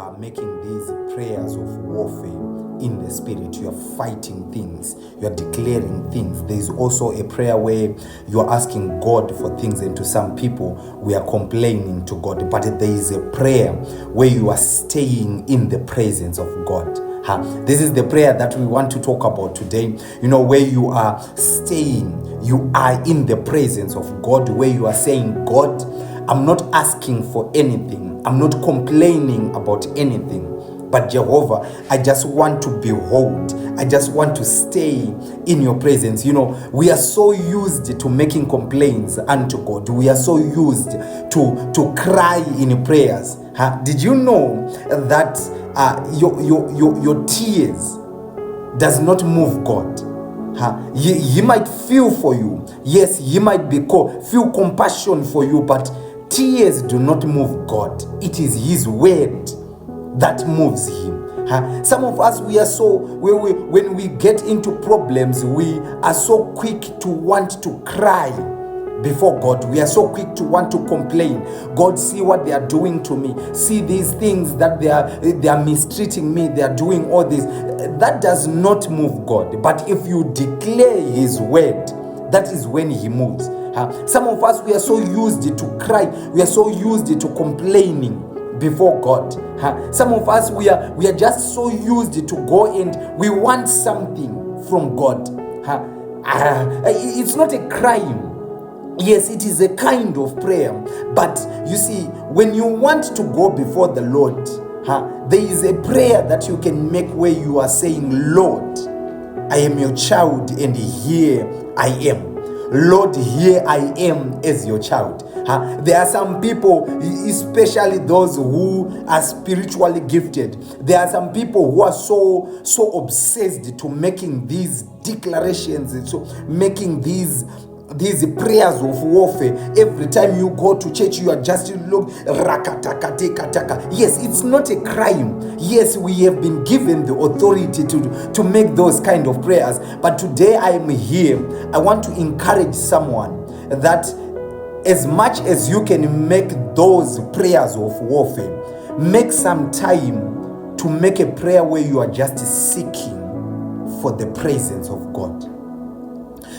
are making these prayers of warfare in the spirit, you are fighting things, you are declaring things. There is also a prayer where you are asking God for things, and to some people we are complaining to God. But there is a prayer where you are staying in the presence of God. This is the prayer that we want to talk about today. Where you are staying, you are in the presence of God, where you are saying, God, I'm not asking for anything, I'm not complaining about anything, but Jehovah, I just want to behold, I just want to stay in your presence. We are so used to making complaints unto God. We are so used to cry in prayers. Did you know that your tears does not move God? He might feel for you. Yes, he might feel compassion for you, but tears do not move God. It is his word that moves him. Some of us, we are so, when we get into problems, we are so quick to want to cry before God. We are so quick to want to complain. God, see what they are doing to me. See these things that they are mistreating me. They are doing all this. That does not move God. But if you declare his word, that is when he moves. Some of us, we are so used to cry. We are so used to complaining before God. Some of us, we are just so used to go and we want something from God. It's not a crime. Yes, it is a kind of prayer. But you see, when you want to go before the Lord, there is a prayer that you can make where you are saying, Lord, I am your child and here I am. Lord, here I am as your child. There are some people, especially those who are spiritually gifted. There are some people who are so obsessed to making these declarations and so making these prayers of warfare. Every time you go to church, you are just look rakatakateka. Yes, it's not a crime. Yes, we have been given the authority to make those kind of prayers. But today I am here. I want to encourage someone that as much as you can make those prayers of warfare, make some time to make a prayer where you are just seeking for the presence of God.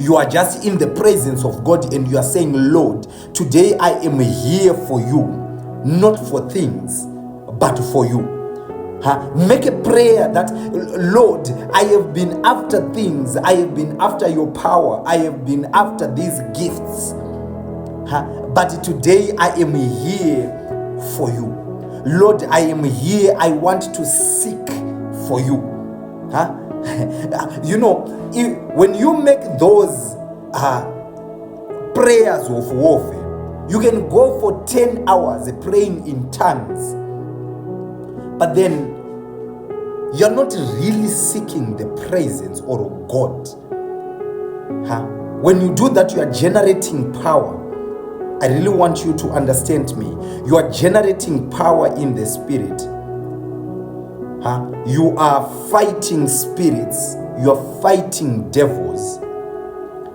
You are just in the presence of God and you are saying, Lord, today I am here for you, not for things, but for you. Make a prayer that, Lord, I have been after things, I have been after your power, I have been after these gifts. But today I am here for you. Lord, I am here, I want to seek for you. When you make those prayers of warfare, you can go for 10 hours praying in tongues, but then you're not really seeking the presence of God. When you do that, you are generating power. I really want you to understand me. You are generating power in the spirit. You are fighting spirits. You are fighting devils.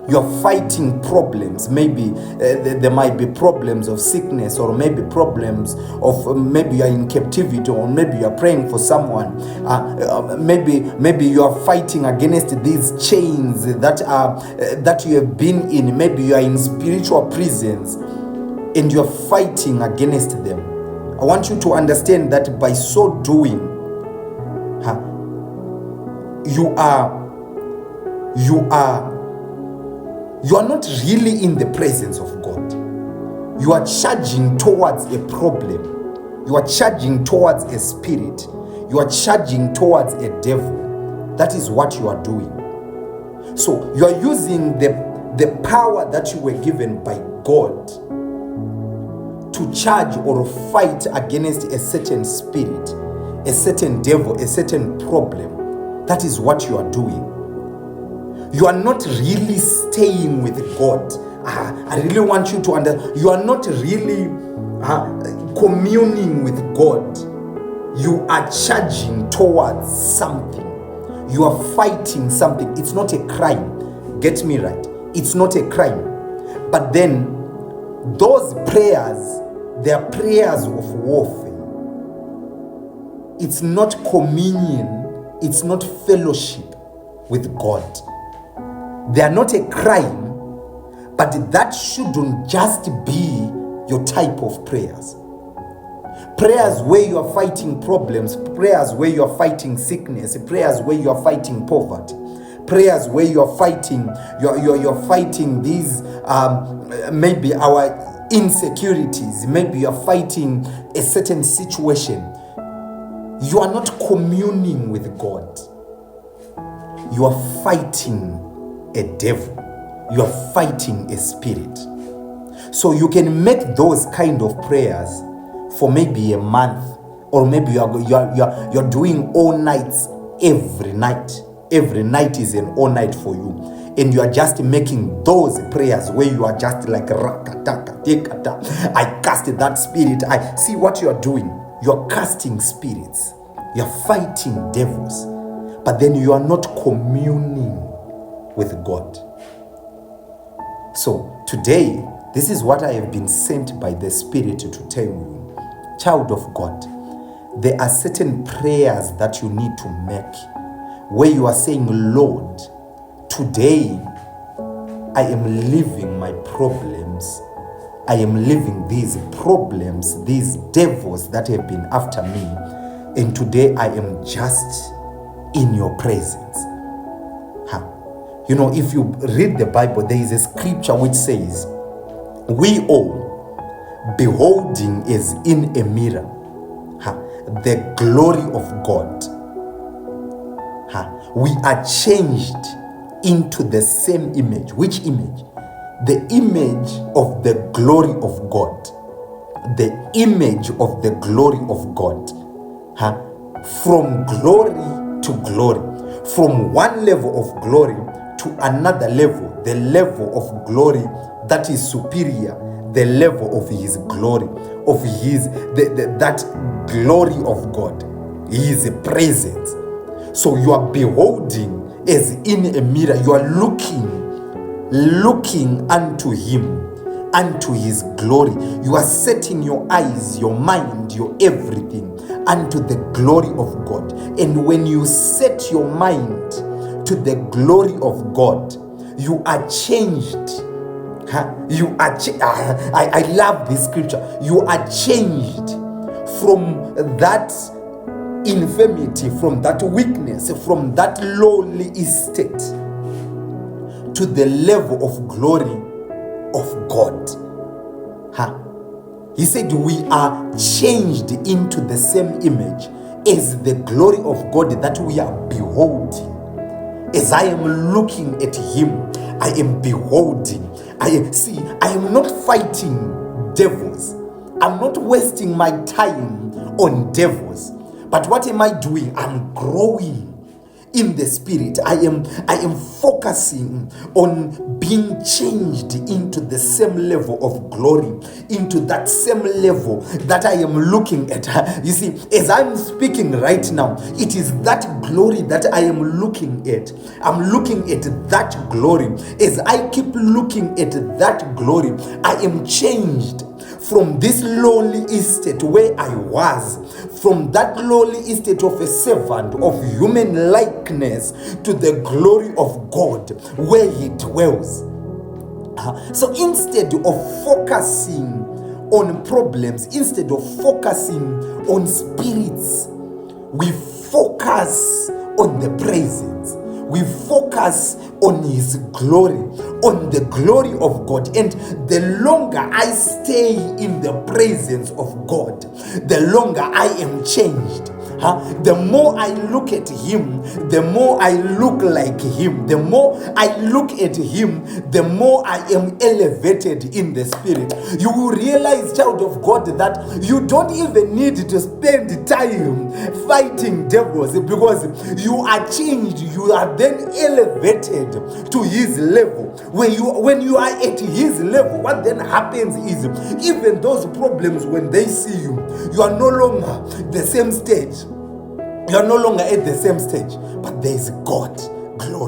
You are fighting problems. Maybe there might be problems of sickness, or maybe problems of maybe you are in captivity, or maybe you are praying for someone. Maybe you are fighting against these chains that you have been in. Maybe you are in spiritual prisons and you are fighting against them. I want you to understand that by so doing, you are not really in the presence of God. You are charging towards a problem. You are charging towards a spirit. You are charging towards a devil. That is what you are doing. So you are using the power that you were given by God to charge or fight against a certain spirit, a certain devil, a certain problem. That is what you are doing. You are not really staying with God. I really want you to understand. You are not really communing with God. You are charging towards something. You are fighting something. It's not a crime. Get me right. It's not a crime. But then those prayers, they are prayers of warfare. it's not communion, it's not fellowship with God. They are not a crime, but that shouldn't just be your type of prayers. Prayers where you are fighting problems, prayers where you are fighting sickness, prayers where you are fighting poverty, prayers where you are fighting you're fighting these maybe our insecurities, maybe you are fighting a certain situation. You are not communing with God. You are fighting a devil. You are fighting a spirit. So you can make those kind of prayers for maybe a month, or maybe you're doing all nights every night. Every night is an all night for you, and you are just making those prayers where you are just like I cast that spirit. I see what you are doing. You are casting spirits. You are fighting devils, but then you are not communing with God. So today, this is what I have been sent by the Spirit to tell you. Child of God, there are certain prayers that you need to make where you are saying, Lord, today I am leaving my problems. I am leaving these problems, these devils that have been after me. And today I am just in your presence. You know, if you read the Bible, there is a scripture which says, we all, beholding as in a mirror the glory of God, we are changed into the same image. Which image? The image of the glory of God. The image of the glory of God. From glory to glory. From one level of glory to another level. The level of glory that is superior. The level of his glory. Of his, that glory of God. His presence. So you are beholding as in a mirror. You are looking unto him, unto his glory. You are setting your eyes, your mind, your everything unto the glory of God. And when you set your mind to the glory of God, you are changed. You are I love this scripture. You are changed from that infirmity, from that weakness, from that lowly estate to the level of glory of God. He said we are changed into the same image as the glory of God that we are beholding. As I am looking at him, I am beholding. I am not fighting devils. I'm not wasting my time on devils. But what am I doing? I'm growing in the spirit. I am focusing on being changed into the same level of glory, into that same level that I am looking at. You see, as I'm speaking right now, it is that glory that I am looking at. I'm looking at that glory. As I keep looking at that glory, I am changed from this lowly estate where I was, from that lowly estate of a servant of human likeness, to the glory of God where he dwells. So instead of focusing on problems, instead of focusing on spirits, we focus on the presence. We focus on his glory, on the glory of God. And the longer I stay in the presence of God, the longer I am changed. The more I look at him, the more I look like him. The more I look at him, the more I am elevated in the spirit. You will realize, child of God, that you don't even need to spend time fighting devils, because you are changed. You are then elevated to his level. When you are at his level, what then happens is, even those problems, when they see you, you are no longer the same stage. You are no longer at the same stage, but there is God glory.